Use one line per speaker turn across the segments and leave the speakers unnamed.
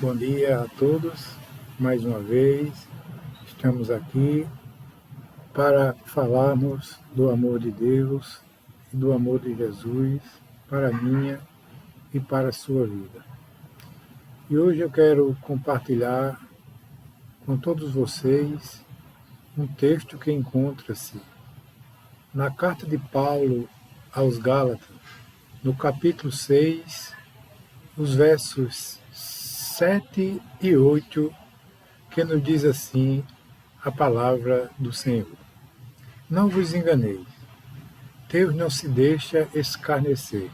Bom dia a todos. Mais uma vez, estamos aqui para falarmos do amor de Deus e do amor de Jesus para a minha e para a sua vida. E hoje eu quero compartilhar com todos vocês um texto que encontra-se na carta de Paulo aos Gálatas, no capítulo 6, os versos 7 e 8, que nos diz assim a palavra do Senhor. Não vos enganeis, Deus não se deixa escarnecer,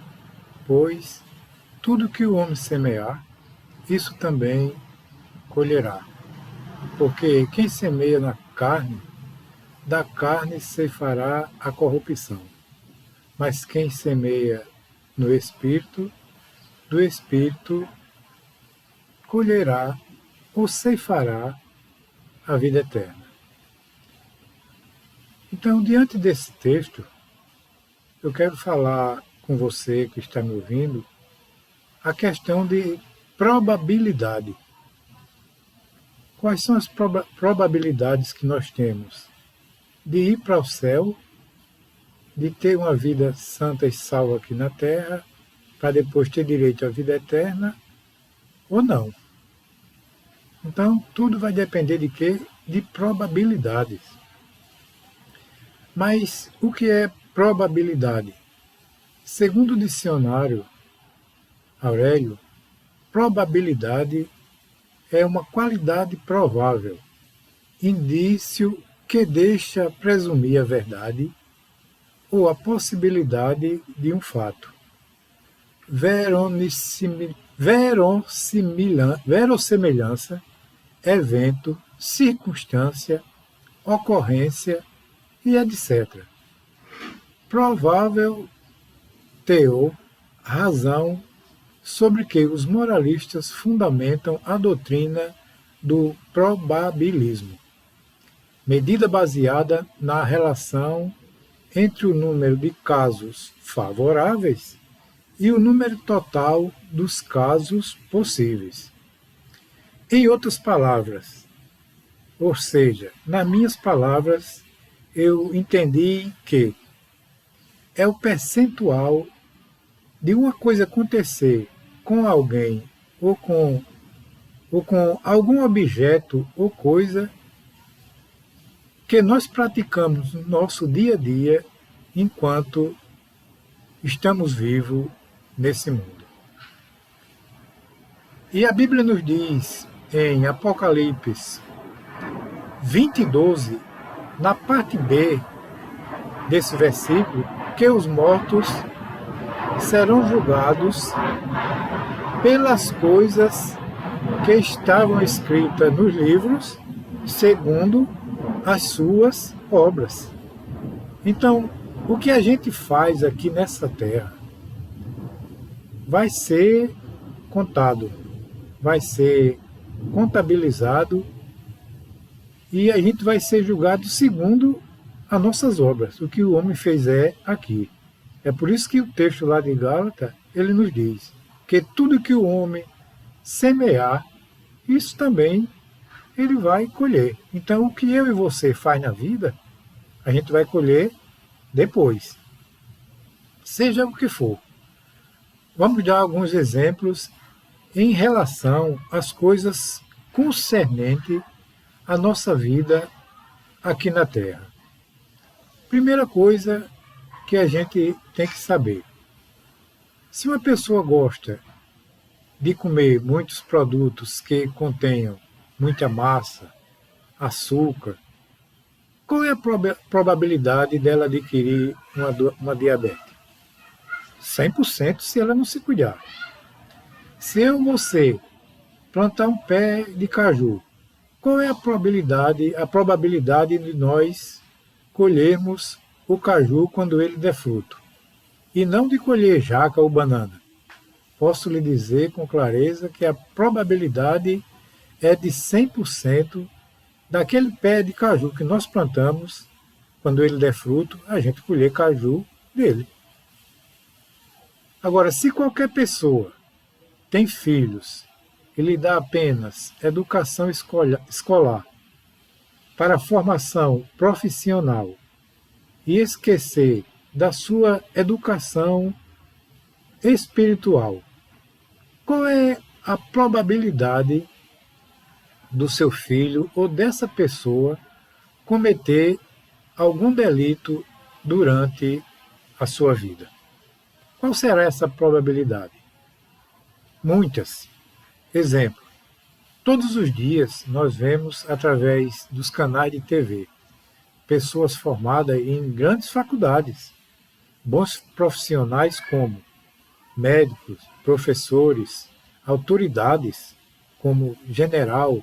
pois tudo que o homem semear, isso também colherá. Porque quem semeia na carne, da carne ceifará a corrupção. Mas quem semeia no Espírito, do Espírito colherá ou ceifará a vida eterna. Então, diante desse texto, eu quero falar com você que está me ouvindo a questão de probabilidade. Quais são as probabilidades que nós temos de ir para o céu, de ter uma vida santa e salva aqui na terra, para depois ter direito à vida eterna, ou não? Então, tudo vai depender de quê? De probabilidades. Mas o que é probabilidade? Segundo o dicionário Aurélio, probabilidade é uma qualidade provável, indício que deixa presumir a verdade ou a possibilidade de um fato. Verossimilhança, evento, circunstância, ocorrência e etc. Provável, teor, razão, sobre que os moralistas fundamentam a doutrina do probabilismo, medida baseada na relação entre o número de casos favoráveis e o número total dos casos possíveis. Em outras palavras, ou seja, nas minhas palavras, eu entendi que é o percentual de uma coisa acontecer com alguém ou com algum objeto ou coisa que nós praticamos no nosso dia a dia enquanto estamos vivos nesse mundo. E a Bíblia nos diz em Apocalipse 20:12, na parte B desse versículo, que os mortos serão julgados pelas coisas que estavam escritas nos livros, segundo as suas obras. Então, o que a gente faz aqui nessa terra vai ser contado, vai ser contabilizado e a gente vai ser julgado segundo as nossas obras, o que o homem fez aqui. É por isso que o texto lá de Gálatas, ele nos diz que tudo que o homem semear, isso também ele vai colher. Então, o que eu e você faz na vida, a gente vai colher depois. Seja o que for. Vamos dar alguns exemplos em relação às coisas concernentes à nossa vida aqui na Terra. Primeira coisa que a gente tem que saber. Se uma pessoa gosta de comer muitos produtos que contenham muita massa, açúcar, qual é a probabilidade dela adquirir uma diabetes? 100% se ela não se cuidar. Se eu ou você plantar um pé de caju, qual é a probabilidade de nós colhermos o caju quando ele der fruto? E não de colher jaca ou banana. Posso lhe dizer com clareza que a probabilidade é de 100% daquele pé de caju que nós plantamos, quando ele der fruto, a gente colher caju dele. Agora, se qualquer pessoa tem filhos e lhe dá apenas educação escolar para a formação profissional e esquecer da sua educação espiritual, qual é a probabilidade do seu filho ou dessa pessoa cometer algum delito durante a sua vida? Qual será essa probabilidade? Muitas. Exemplo: todos os dias nós vemos, através dos canais de TV, pessoas formadas em grandes faculdades, bons profissionais como médicos, professores, autoridades como general,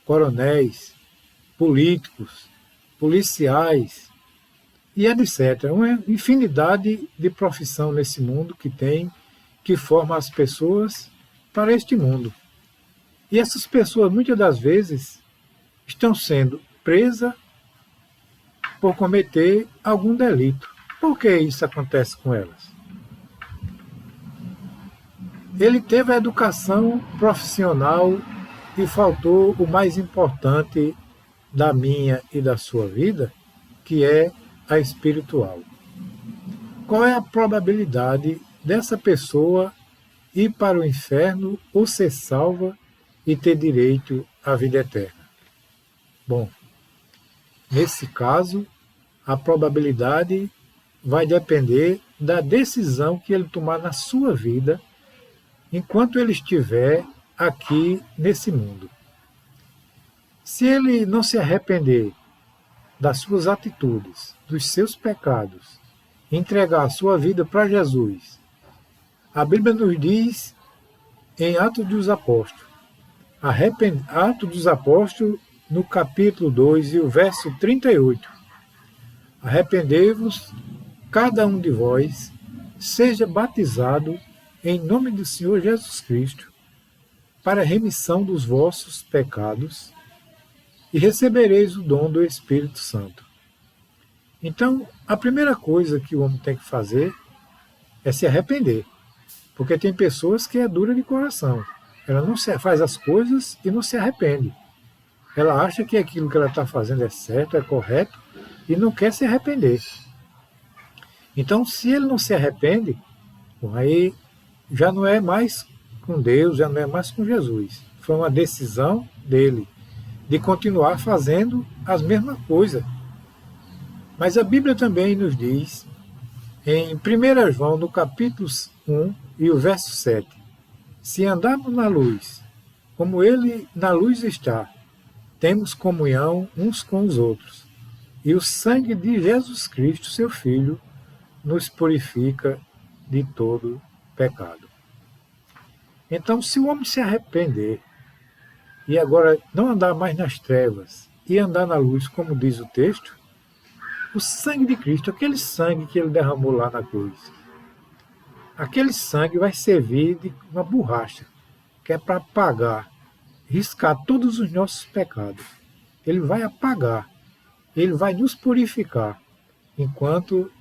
coronéis, políticos, policiais e etc. Uma infinidade de profissão nesse mundo que forma as pessoas para este mundo. E essas pessoas, muitas das vezes, estão sendo presas por cometer algum delito. Por que isso acontece com elas? Ele teve a educação profissional e faltou o mais importante da minha e da sua vida, que é a espiritual. Qual é a probabilidade dessa pessoa ir para o inferno ou ser salva e ter direito à vida eterna? Bom, nesse caso, a probabilidade vai depender da decisão que ele tomar na sua vida enquanto ele estiver aqui nesse mundo. Se ele não se arrepender das suas atitudes, dos seus pecados, entregar a sua vida para Jesus, a Bíblia nos diz em Atos dos Apóstolos, Atos dos Apóstolos, no capítulo 2 e o verso 38, arrependei-vos, cada um de vós, seja batizado em nome do Senhor Jesus Cristo, para a remissão dos vossos pecados, e recebereis o dom do Espírito Santo. Então, a primeira coisa que o homem tem que fazer é se arrepender, porque tem pessoas que é dura de coração. Ela não faz as coisas e não se arrepende. Ela acha que aquilo que ela está fazendo é certo, é correto, e não quer se arrepender. Então, se ele não se arrepende, bom, aí já não é mais com Deus, já não é mais com Jesus. Foi uma decisão dele de continuar fazendo as mesmas coisas. Mas a Bíblia também nos diz, em 1 João, no capítulo 1 e o verso 7, se andarmos na luz, como ele na luz está, temos comunhão uns com os outros, e o sangue de Jesus Cristo, seu Filho, nos purifica de todo pecado. Então, se o homem se arrepender e agora não andar mais nas trevas e andar na luz, como diz o texto, o sangue de Cristo, aquele sangue que ele derramou lá na cruz, aquele sangue vai servir de uma borracha, que é para apagar, riscar todos os nossos pecados. Ele vai apagar, ele vai nos purificar, enquanto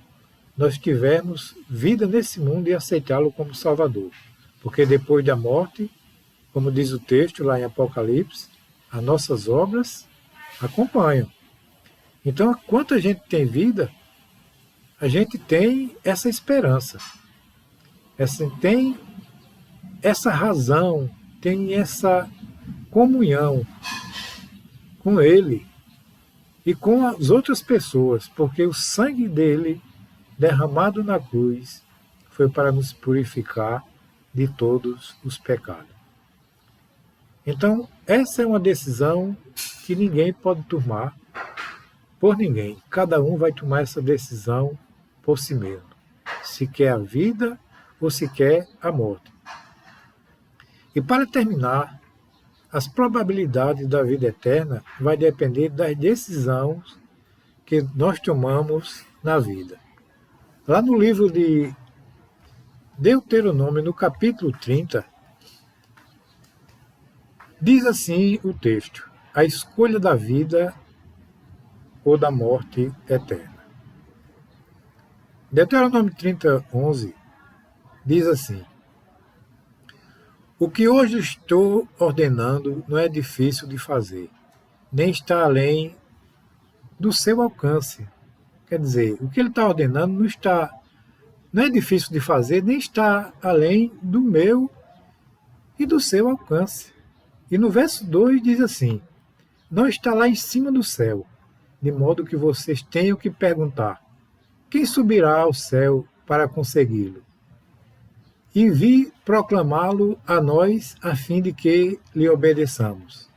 nós tivermos vida nesse mundo e aceitá-lo como Salvador. Porque depois da morte, como diz o texto lá em Apocalipse, as nossas obras acompanham. Então, enquanto a gente tem vida, a gente tem essa esperança, tem essa razão, tem essa comunhão com Ele e com as outras pessoas, porque o sangue dele, derramado na cruz, foi para nos purificar de todos os pecados. Então, essa é uma decisão que ninguém pode tomar por ninguém. Cada um vai tomar essa decisão por si mesmo. Se quer a vida ou se quer a morte. E para terminar, as probabilidades da vida eterna vai depender das decisões que nós tomamos na vida. Lá no livro de Deuteronômio, no capítulo 30, diz assim o texto: a escolha da vida ou da morte eterna. Deuteronômio 30, 11 diz assim: O que hoje estou ordenando não é difícil de fazer, nem está além do seu alcance. Quer dizer, o que ele está ordenando não é difícil de fazer, nem está além do meu e do seu alcance. E no verso 2 diz assim: não está lá em cima do céu, de modo que vocês tenham que perguntar: quem subirá ao céu para consegui-lo? E vi proclamá-lo a nós, a fim de que lhe obedeçamos.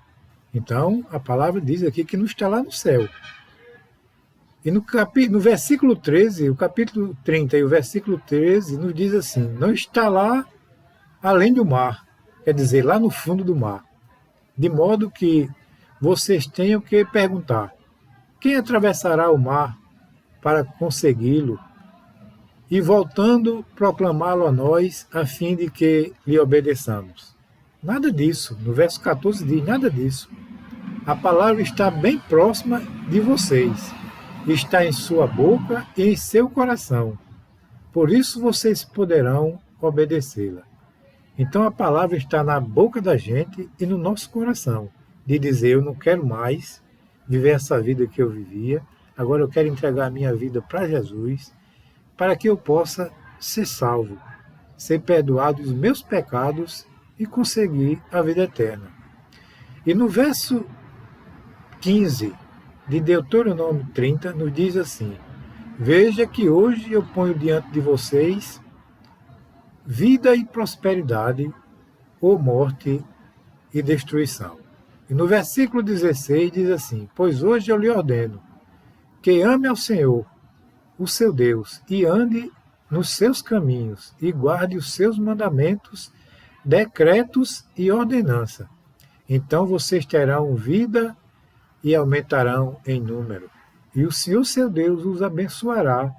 Então, a palavra diz aqui que não está lá no céu. E no versículo 13, o capítulo 30 e o versículo 13 nos diz assim: não está lá além do mar, quer dizer, lá no fundo do mar. De modo que vocês tenham que perguntar: quem atravessará o mar para consegui-lo? E voltando, proclamá-lo a nós, a fim de que lhe obedeçamos. Nada disso. No verso 14 diz nada disso. A palavra está bem próxima de vocês. Está em sua boca e em seu coração. Por isso vocês poderão obedecê-la. Então a palavra está na boca da gente e no nosso coração, de dizer: eu não quero mais viver essa vida que eu vivia, agora eu quero entregar a minha vida para Jesus, para que eu possa ser salvo, ser perdoado dos meus pecados e conseguir a vida eterna. E no verso 15 de Deuteronômio 30 nos diz assim: veja que hoje eu ponho diante de vocês vida e prosperidade, ou morte e destruição. E no versículo 16 diz assim: pois hoje eu lhe ordeno que ame ao Senhor, o seu Deus, e ande nos seus caminhos, e guarde os seus mandamentos, decretos e ordenança. Então vocês terão vida e aumentarão em número. E o Senhor seu Deus os abençoará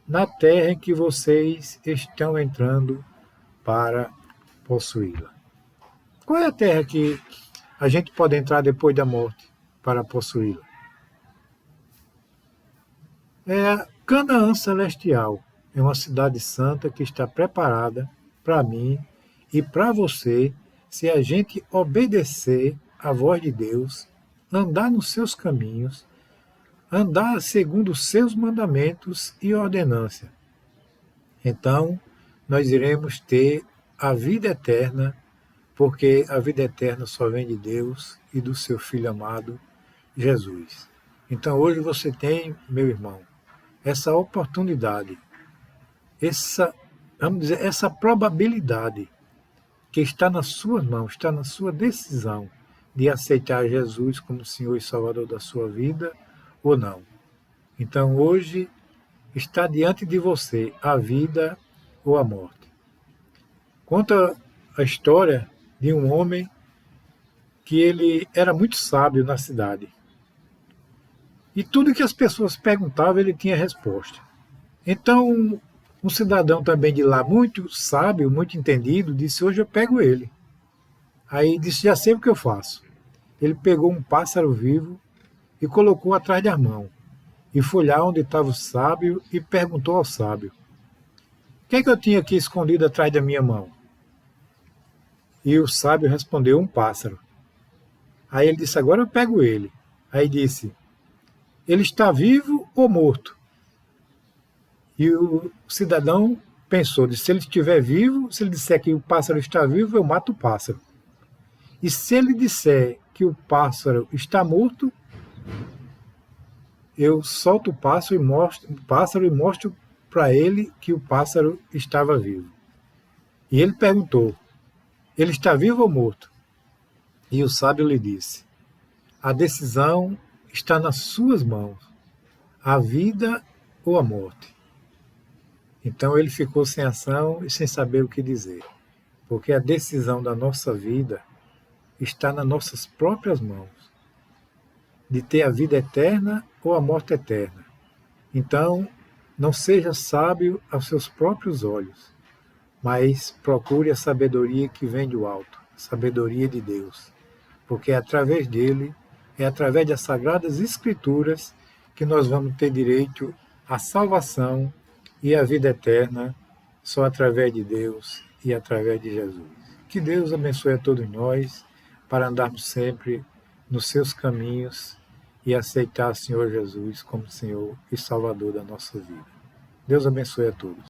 na terra em que vocês estão entrando para possuí-la. Qual é a terra que a gente pode entrar depois da morte para possuí-la? É a Canaã Celestial. É uma cidade santa que está preparada para mim e para você, se a gente obedecer à voz de Deus, andar nos seus caminhos, andar segundo os seus mandamentos e ordenância. Então, nós iremos ter a vida eterna, porque a vida eterna só vem de Deus e do seu Filho amado, Jesus. Então, hoje você tem, meu irmão, essa oportunidade, essa probabilidade que está nas suas mãos, está na sua decisão de aceitar Jesus como Senhor e Salvador da sua vida ou não. Então, hoje, está diante de você a vida ou a morte. Conta a história de um homem que ele era muito sábio na cidade. E tudo que as pessoas perguntavam, ele tinha resposta. Então, um cidadão também de lá, muito sábio, muito entendido, disse: hoje eu pego ele. Aí disse: já sei o que eu faço. Ele pegou um pássaro vivo e colocou atrás da mão. E foi lá onde estava o sábio e perguntou ao sábio: o que é que eu tinha aqui escondido atrás da minha mão? E o sábio respondeu: um pássaro. Aí ele disse: agora eu pego ele. Aí disse: ele está vivo ou morto? E o cidadão pensou: se ele estiver vivo, se ele disser que o pássaro está vivo, eu mato o pássaro. E se ele disser que o pássaro está morto, eu solto o pássaro e mostro para ele que o pássaro estava vivo. E ele perguntou: ele está vivo ou morto? E o sábio lhe disse: a decisão está nas suas mãos, a vida ou a morte. Então ele ficou sem ação e sem saber o que dizer, porque a decisão da nossa vida está nas nossas próprias mãos, de ter a vida eterna ou a morte eterna. Então, não seja sábio aos seus próprios olhos, mas procure a sabedoria que vem do alto, a sabedoria de Deus, porque é através dele, é através das Sagradas Escrituras que nós vamos ter direito à salvação e à vida eterna, só através de Deus e através de Jesus. Que Deus abençoe a todos nós, para andarmos sempre nos seus caminhos e aceitar o Senhor Jesus como Senhor e Salvador da nossa vida. Deus abençoe a todos.